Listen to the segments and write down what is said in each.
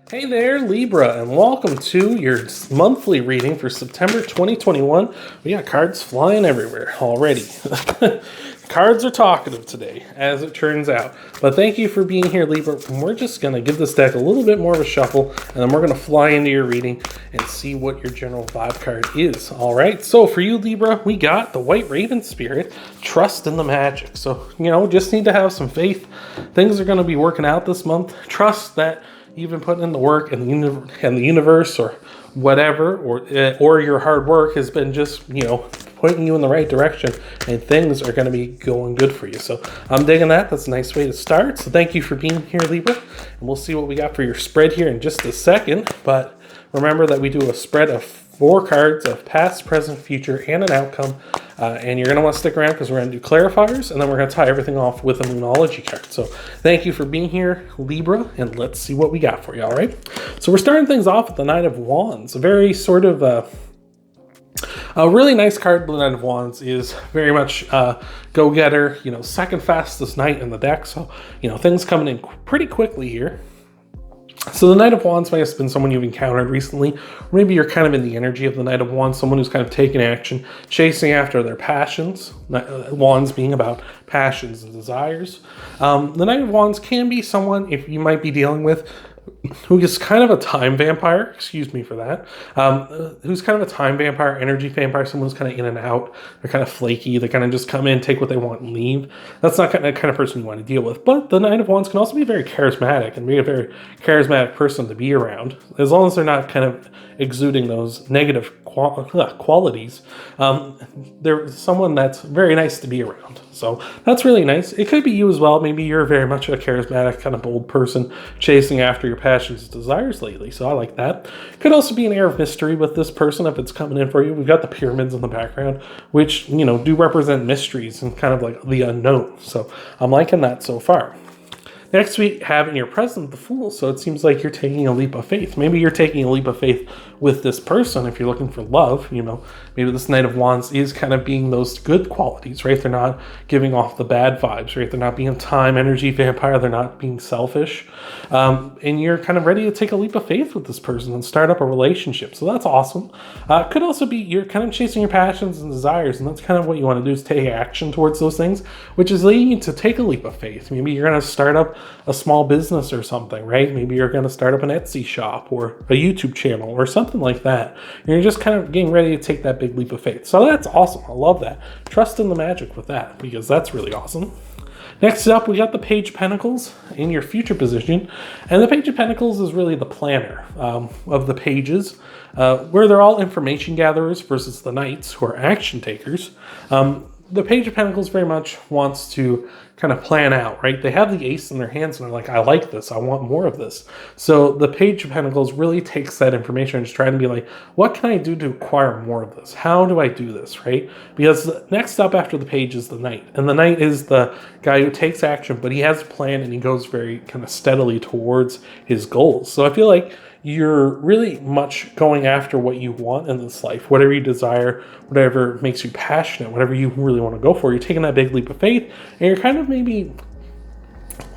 Hey there, Libra, and welcome to your monthly reading for September 2021. We got cards flying everywhere already. Cards are talkative today, as it turns out. But thank you for being here, Libra. We're just going to give this deck a little bit more of a shuffle, and then we're going to fly into your reading and see what your general vibe card is. All right, so for you, Libra, we got the White Raven Spirit, Trust in the Magic. So, just need to have some faith. Things are going to be working out this month. Trust that you've been putting in the work, and the universe or whatever, or your hard work has been just, pointing you in the right direction, and things are going to be going good for you. So I'm digging that. That's a nice way to start. So thank you for being here, Libra, and we'll see what we got for your spread here in just a second. But remember that we do a spread of 4 cards of past, present, future, and an outcome. And you're going to want to stick around because we're going to do clarifiers, and then we're going to tie everything off with a Moonology card. So thank you for being here, Libra, and let's see what we got for you, all right? So we're starting things off with the Knight of Wands. A very sort of a really nice card. The Knight of Wands is very much go-getter, second fastest knight in the deck. So, things coming in pretty quickly here. So the Knight of Wands may have been someone you've encountered recently, or maybe you're kind of in the energy of the Knight of Wands, someone who's kind of taking action, chasing after their passions, Wands being about passions and desires. The Knight of Wands can be someone, if you might be dealing with, who is kind of a time vampire, excuse me for that, who's kind of a time vampire, energy vampire, someone who's kind of in and out. They're kind of flaky. They kind of just come in, take what they want, and leave. That's not the kind of person you want to deal with. But the Knight of Wands can also be very charismatic and be a very charismatic person to be around, as long as they're not kind of exuding those negative qualities. They're someone that's very nice to be around. So that's really nice. It could be you as well. Maybe you're very much a charismatic, kind of bold person chasing after your passions and desires lately. So I like that. Could also be an air of mystery with this person if it's coming in for you. We've got the pyramids in the background, which, do represent mysteries and kind of like the unknown. So I'm liking that so far. Next, we have in your present the Fool, so it seems like you're taking a leap of faith. Maybe you're taking a leap of faith with this person if you're looking for love. Maybe this Knight of Wands is kind of being those good qualities, right? They're not giving off the bad vibes, right? They're not being a time energy vampire. They're not being selfish. And you're kind of ready to take a leap of faith with this person and start up a relationship. So that's awesome. Could also be you're kind of chasing your passions and desires, and that's kind of what you want to do is take action towards those things, which is leading you to take a leap of faith. Maybe you're going to start up a small business or something, right? Maybe you're going to start up an Etsy shop or a YouTube channel or something like that. You're just kind of getting ready to take that big leap of faith. So that's awesome. I love that. Trust in the magic with that, because that's really awesome. Next up, we got the Page of Pentacles in your future position. And the Page of Pentacles is really the planner of the pages, where they're all information gatherers versus the Knights, who are action takers. The Page of Pentacles very much wants to kind of plan out, right? They have the ace in their hands and they're like, I like this. I want more of this. So the Page of Pentacles really takes that information and is trying to be like, what can I do to acquire more of this? How do I do this, right? Because next up after the Page is the Knight. And the Knight is the guy who takes action, but he has a plan and he goes very kind of steadily towards his goals. So I feel like you're really much going after what you want in this life, whatever you desire, whatever makes you passionate, whatever you really want to go for. You're taking that big leap of faith, and you're kind of maybe,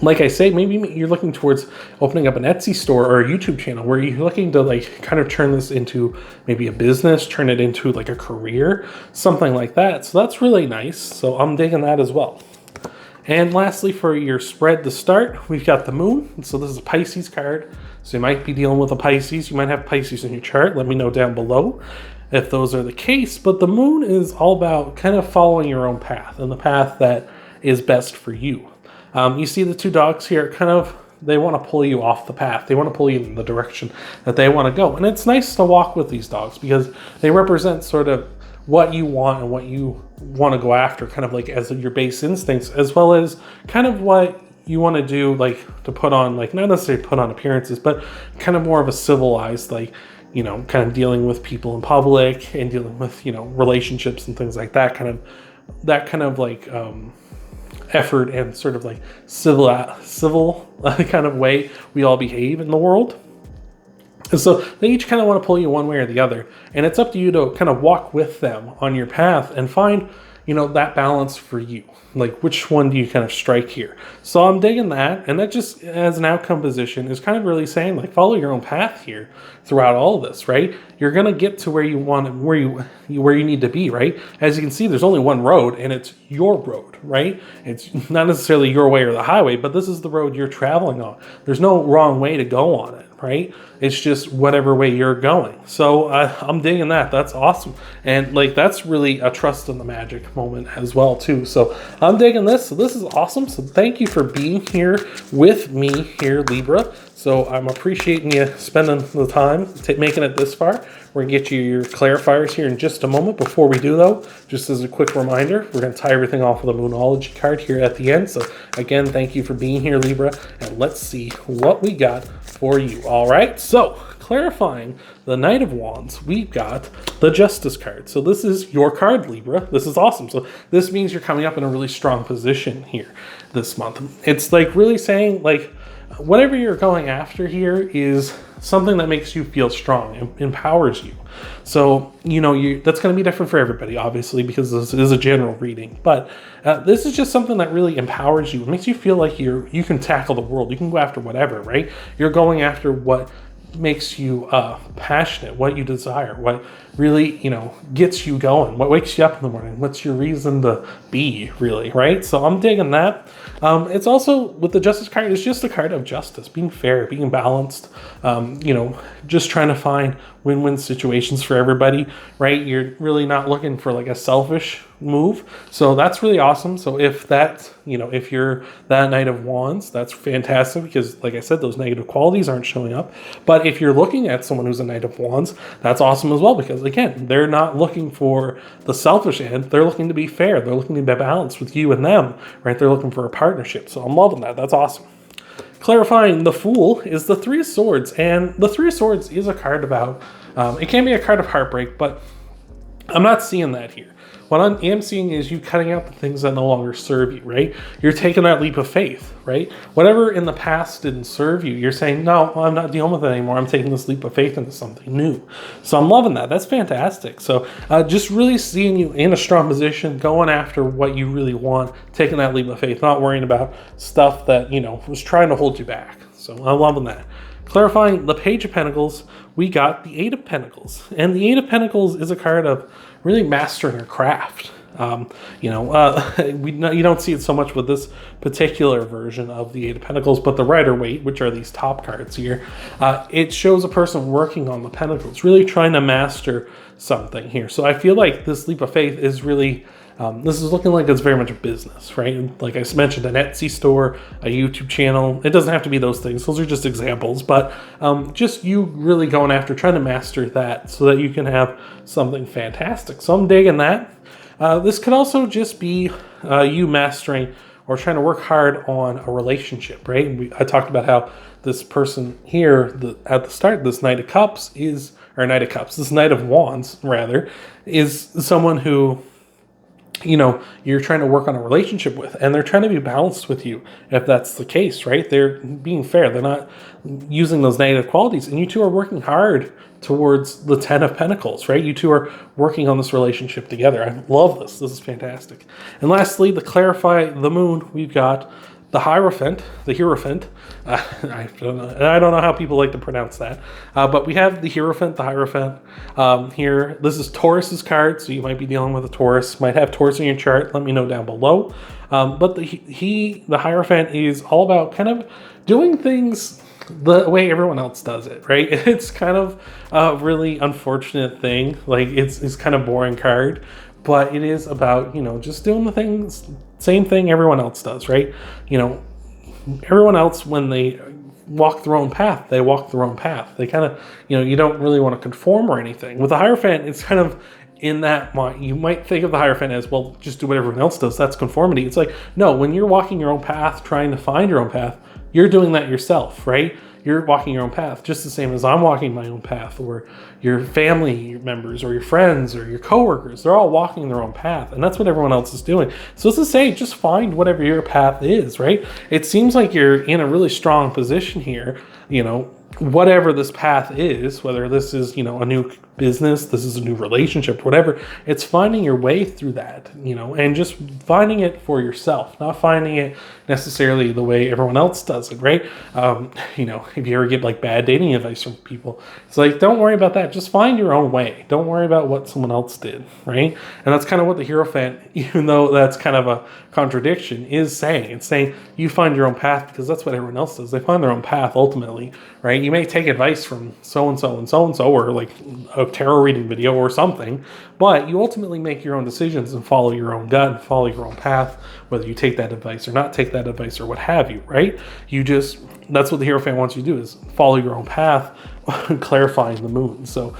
like I say, maybe you're looking towards opening up an Etsy store or a YouTube channel where you're looking to like kind of turn this into maybe a business, turn it into like a career, something like that. So that's really nice. So I'm digging that as well. And lastly, for your spread to start, we've got the Moon. So this is a Pisces card. So you might be dealing with a Pisces. You might have Pisces in your chart. Let me know down below if those are the case. But the Moon is all about kind of following your own path and the path that is best for you. You see the 2 dogs here, kind of, they want to pull you off the path. They want to pull you in the direction that they want to go. And it's nice to walk with these dogs because they represent sort of what you want and what you want to go after, kind of like as your base instincts, as well as kind of what you want to do, like to put on, like not necessarily put on appearances, but kind of more of a civilized, like, kind of dealing with people in public and dealing with, relationships and things like that, kind of like effort and sort of like civil kind of way we all behave in the world. And so they each kind of want to pull you one way or the other. And it's up to you to kind of walk with them on your path and find, that balance for you. Like, which one do you kind of strike here? So I'm digging that, and that just as an outcome position is kind of really saying, like, follow your own path here throughout all of this, right? You're gonna get to where you want, where you need to be, right? As you can see, there's only one road, and it's your road, right? It's not necessarily your way or the highway, but this is the road you're traveling on. There's no wrong way to go on it, right? It's just whatever way you're going. So I'm digging that. That's awesome. And like, that's really a trust in the magic moment as well too. So I'm digging this. So this is awesome. So thank you for being here with me here, Libra. So I'm appreciating you spending the time making it this far. We're gonna get you your clarifiers here in just a moment. Before we do though, just as a quick reminder, we're gonna tie everything off with a Moonology card here at the end. So again, thank you for being here, Libra, and let's see what we got for you. All right, so clarifying the Knight of Wands, we've got the Justice card. So this is your card, Libra. This is awesome. So this means you're coming up in a really strong position here this month. It's like really saying, like, whatever you're going after here is something that makes you feel strong, empowers you. So, that's going to be different for everybody, obviously, because this is a general reading. But this is just something that really empowers you. It makes you feel like you can tackle the world. You can go after whatever, right? You're going after what makes you passionate, what you desire, what really, gets you going, what wakes you up in the morning, what's your reason to be, really, right? So I'm digging that. It's also, with the Justice card, it's just a card of justice, being fair, being balanced, just trying to find win-win situations for everybody, right? You're really not looking for like a selfish move. So that's really awesome. So if that's, if you're that Knight of Wands, that's fantastic, because like I said, those negative qualities aren't showing up. But if you're looking at someone who's a Knight of Wands, that's awesome as well, because again, they're not looking for the selfish end. They're looking to be fair. They're looking to be balanced with you and them, right? They're looking for a partnership. So I'm loving that. That's awesome. Clarifying the Fool is the Three of Swords, and the Three of Swords is a card about, it can be a card of heartbreak, but I'm not seeing that here. What I am seeing is you cutting out the things that no longer serve you, right? You're taking that leap of faith, right? Whatever in the past didn't serve you, you're saying, no, I'm not dealing with it anymore. I'm taking this leap of faith into something new. So I'm loving that. That's fantastic. So just really seeing you in a strong position, going after what you really want, taking that leap of faith, not worrying about stuff that, was trying to hold you back. So I'm loving that. Clarifying the Page of Pentacles, we got the Eight of Pentacles. And the Eight of Pentacles is a card of really mastering your craft. You don't see it so much with this particular version of the Eight of Pentacles, but the Rider-Waite, which are these top cards here, it shows a person working on the Pentacles, really trying to master something here. So I feel like this leap of faith is really, this is looking like it's very much a business, right? Like I mentioned, an Etsy store, a YouTube channel. It doesn't have to be those things. Those are just examples, but just you really going after trying to master that so that you can have something fantastic. So I'm digging that. This could also just be you mastering or trying to work hard on a relationship, right? I talked about how this person here at the start, this Knight of Cups is, or Knight of Cups, this Knight of Wands rather, is someone who, you're trying to work on a relationship with, and they're trying to be balanced with you if that's the case, right? They're being fair. They're not using those negative qualities, and you two are working hard towards the Ten of Pentacles, right? You two are working on this relationship together. I love this. This is fantastic. And lastly, to clarify the Moon, we've got the Hierophant, I don't know how people like to pronounce that, but we have the Hierophant here. This is Taurus's card, so you might be dealing with a Taurus, might have Taurus in your chart. Let me know down below. But the Hierophant is all about kind of doing things the way everyone else does it, right? It's kind of a really unfortunate thing. Like it's kind of boring card, but it is about, just doing the things, same thing everyone else does, right? Everyone else, when they walk their own path, they walk their own path. They kind of, you don't really want to conform or anything. With the Hierophant, it's kind of in that mind. You might think of the Hierophant as, well, just do what everyone else does. That's conformity. It's like, no, when you're walking your own path, trying to find your own path, you're doing that yourself, right? You're walking your own path, just the same as I'm walking my own path, or your family members or your friends or your coworkers. They're all walking their own path, and that's what everyone else is doing. So it's to say, just find whatever your path is, right? It seems like you're in a really strong position here, whatever this path is, whether this is, you know, a new business, this is a new relationship, whatever, it's finding your way through that, you know, and just finding it for yourself, not finding it necessarily the way everyone else does it, right? You know, if you ever get like bad dating advice from people, it's like, don't worry about that. Just find your own way. Don't worry about what someone else did, right? And that's kind of what the Hierophant, even though that's kind of a contradiction, is saying. It's saying you find your own path, because that's what everyone else does. They find their own path ultimately, right? You may take advice from so-and-so and so-and-so, or like a tarot reading video or something, but you ultimately make your own decisions and follow your own gut and follow your own path, whether you take that advice or not take that advice or what have you, right? You just, that's what the Hierophant wants you to do, is follow your own path, clarifying the moon. So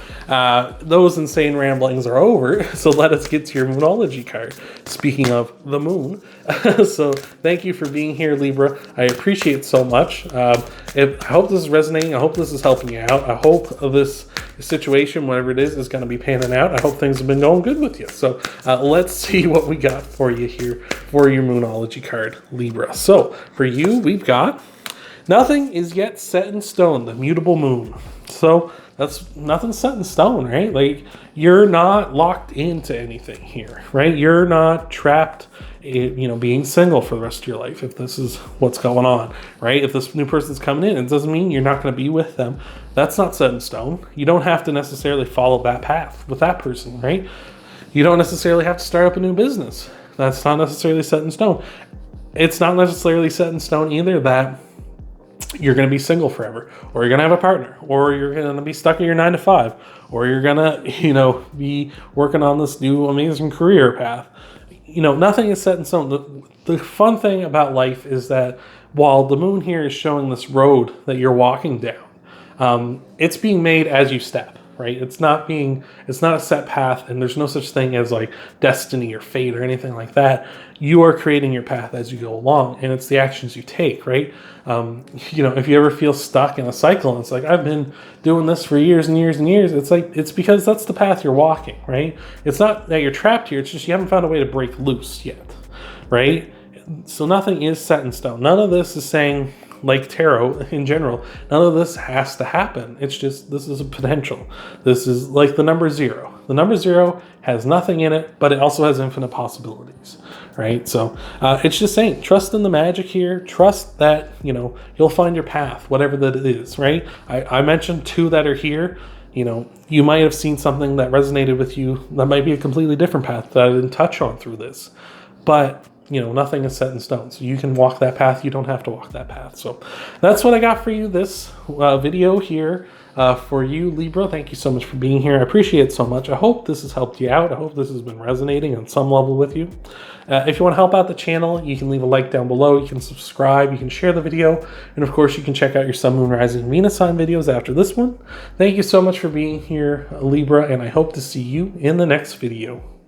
those insane ramblings are over, so let us get to your Moonology card. Speaking of the moon, so thank you for being here, Libra. I appreciate so much. I hope this is resonating. I hope this is helping you out. I hope this situation, whatever it is going to be panning out. I hope things have been going good with you. So let's see what we got for you here for your Moonology card, Libra. So for you, we've got nothing is yet set in stone, the mutable moon. So that's nothing set in stone, right? Like, you're not locked into anything here, right? You're not trapped in, you know, being single for the rest of your life, if this is what's going on, right? If this new person's coming in, it doesn't mean you're not going to be with them. That's not set in stone. You don't have to necessarily follow that path with that person, right? You don't necessarily have to start up a new business. That's not necessarily set in stone. It's not necessarily set in stone either that you're going to be single forever, or you're going to have a partner, or you're going to be stuck in your 9 to 5, or you're going to, you know, be working on this new amazing career path. You know, nothing is set in stone. The fun thing about life is that while the moon here is showing this road that you're walking down, it's being made as you step, right? It's not a set path, and there's no such thing as like destiny or fate or anything like that. You are creating your path as you go along, and it's the actions you take, right? You know, if you ever feel stuck in a cycle, and it's like, I've been doing this for years and years and years, it's like, it's because that's the path you're walking, right? It's not that you're trapped here, it's just you haven't found a way to break loose yet, right? So nothing is set in stone. None of this is saying, like tarot in general, none of this has to happen. It's just, this is a potential. This is like the number 0. The number 0 has nothing in it, but it also has infinite possibilities, right? So it's just saying, trust in the magic here. Trust that, you know, you'll find your path, whatever that is, right? I mentioned 2 that are here. You know, you might have seen something that resonated with you that might be a completely different path that I didn't touch on through this. But you know, nothing is set in stone. So you can walk that path. You don't have to walk that path. So that's what I got for you this video here for you, Libra. Thank you so much for being here. I appreciate it so much. I hope this has helped you out. I hope this has been resonating on some level with you. If you want to help out the channel, you can leave a like down below. You can subscribe. You can share the video. And of course, you can check out your Sun, Moon, Rising, Venus sign videos after this one. Thank you so much for being here, Libra, and I hope to see you in the next video.